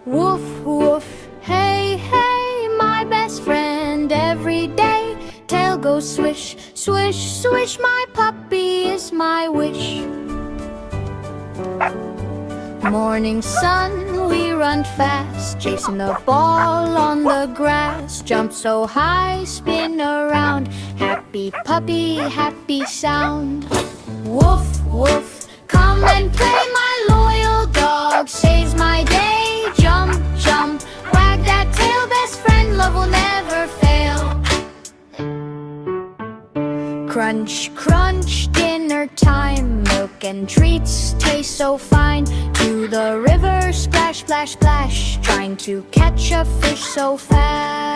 Woof, woof, hey, hey, my best friend every day. Tail goes swish, swish, swish, my puppy is my wish. Morning sun, we run fast, chasing the ball on the grass. Jump so high, spin around, happy puppy, happy sound. Woof, woof, come and play, my loyal dog saves my day. Jump, jump, wag that tail, best friend, love will never fail. Crunch, crunch, dinner time, milk and treats taste so fine. To the river, splash, splash, splash, trying to catch a fish so fast.